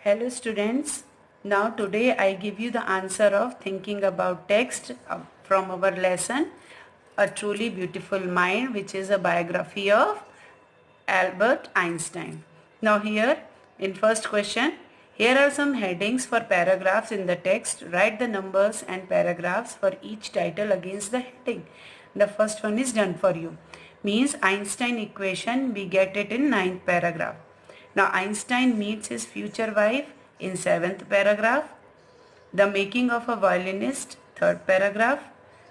Hello students, now today I give you the answer of thinking about text from our lesson A Truly Beautiful Mind, which is a biography of Albert Einstein. Now here in first question, here are some headings for paragraphs in the text. Write the numbers and paragraphs for each title against the heading. The first one is done for you. Means Einstein equation, we get it in 9th paragraph. Now Einstein meets his future wife in 7th paragraph. The making of a violinist, 3rd paragraph.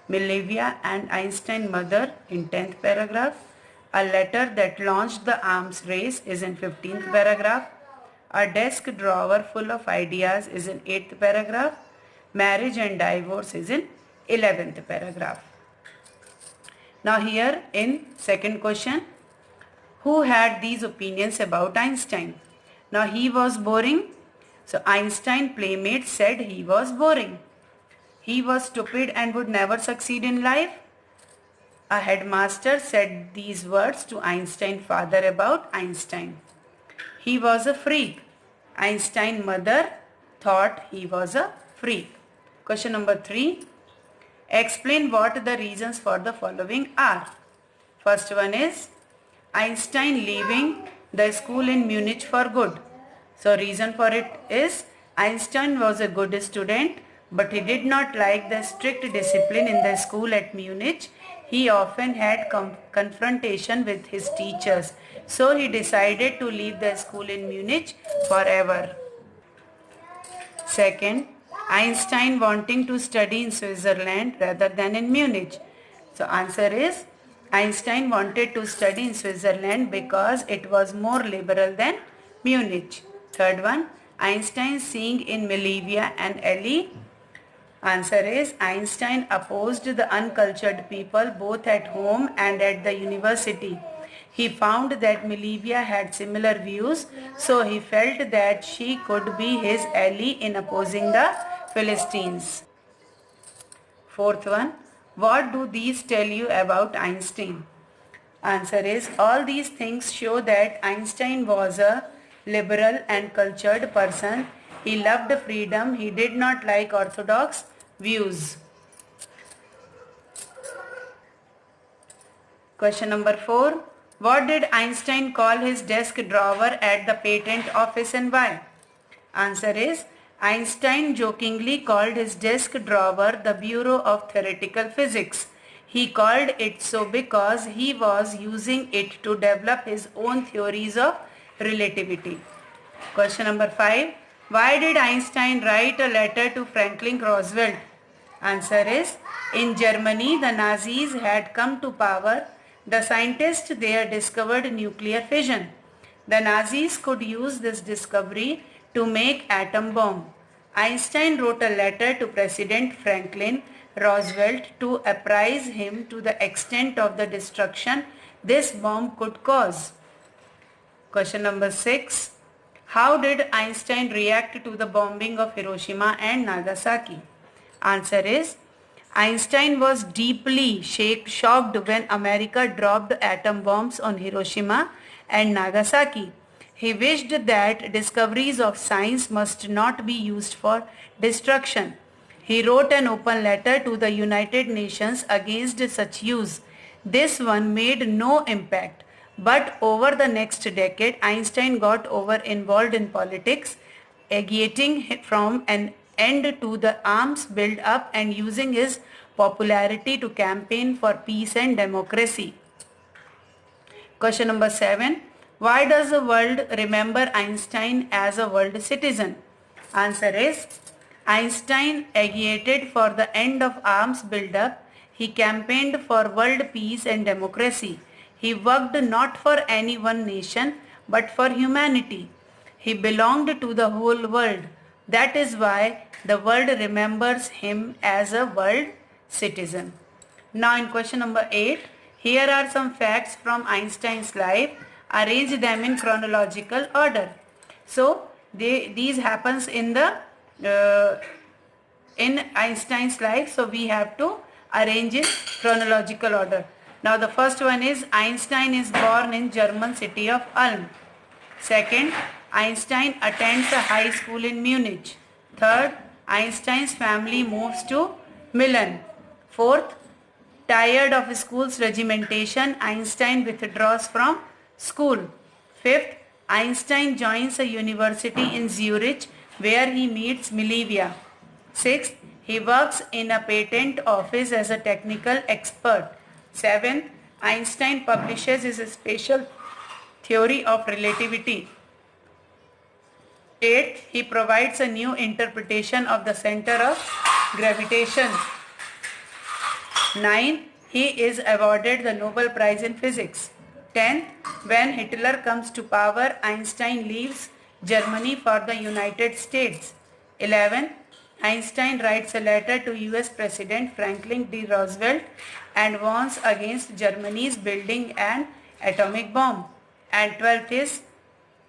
Milevia and Einstein mother in 10th paragraph. A letter that launched the arms race is in 15th paragraph. A desk drawer full of ideas is in 8th paragraph. Marriage and divorce is in 11th paragraph. Now here in second question, who had these opinions about Einstein? Now he was boring. So Einstein playmates said he was boring. He was stupid and would never succeed in life. A headmaster said these words to Einstein's father about Einstein. He was a freak. Einstein's mother thought he was a freak. Question number 3. Explain what the reasons for the following are. First one is Einstein leaving the school in Munich for good. So reason for it is Einstein was a good student, but he did not like the strict discipline in the school at Munich. He often had confrontation with his teachers. So he decided to leave the school in Munich forever. Second, Einstein wanting to study in Switzerland rather than in Munich. So answer is Einstein wanted to study in Switzerland because it was more liberal than Munich. Third one, Einstein seeing in Milevia and Ellie. Answer is Einstein opposed the uncultured people both at home and at the university. He found that Milevia had similar views, so he felt that she could be his ally in opposing the Philistines. Fourth one, what do these tell you about Einstein? Answer is all these things show that Einstein was a liberal and cultured person. He loved freedom. He did not like orthodox views. Question number 4. What did Einstein call his desk drawer at the patent office and why? Answer is Einstein jokingly called his desk drawer the Bureau of Theoretical Physics. He called it so because he was using it to develop his own theories of relativity. Question number 5. Why did Einstein write a letter to Franklin Roosevelt? Answer is in Germany the Nazis had come to power. The scientists there discovered nuclear fission. The Nazis could use this discovery to make atom bomb. Einstein wrote a letter to President Franklin Roosevelt to apprise him to the extent of the destruction this bomb could cause. Question number 6. How did Einstein react to the bombing of Hiroshima and Nagasaki? Answer is Einstein was deeply shocked when America dropped atom bombs on Hiroshima and Nagasaki. He wished that discoveries of science must not be used for destruction. He wrote an open letter to the United Nations against such use. This one made no impact, but over the next decade, Einstein got involved in politics, agitating from an end to the arms build-up and using his popularity to campaign for peace and democracy. Question number 7. Why does the world remember Einstein as a world citizen? Answer is Einstein agitated for the end of arms build-up. He campaigned for world peace and democracy. He worked not for any one nation but for humanity. He belonged to the whole world. That is why the world remembers him as a world citizen. Now in question number 8, here are some facts from Einstein's life. Arrange them in chronological order. So these happens in Einstein's life. So we have to arrange in chronological order. Now the first one is Einstein is born in German city of Ulm. Second, Einstein attends a high school in Munich. Third, Einstein's family moves to Milan. Fourth, tired of school's regimentation, Einstein withdraws from school. Fifth, Einstein joins a university in Zurich where he meets Milivia. Sixth, he works in a patent office as a technical expert. Seventh, Einstein publishes his special theory of relativity. Eighth, he provides a new interpretation of the center of gravitation. 9. He is awarded the Nobel Prize in Physics. 10. When Hitler comes to power, Einstein leaves Germany for the United States. 11. Einstein writes a letter to US President Franklin D. Roosevelt and warns against Germany's building an atomic bomb. And 12th is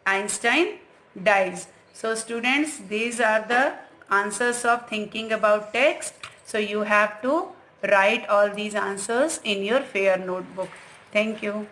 Einstein dies. So students, these are the answers of thinking about text. So you have to write all these answers in your fair notebook. Thank you.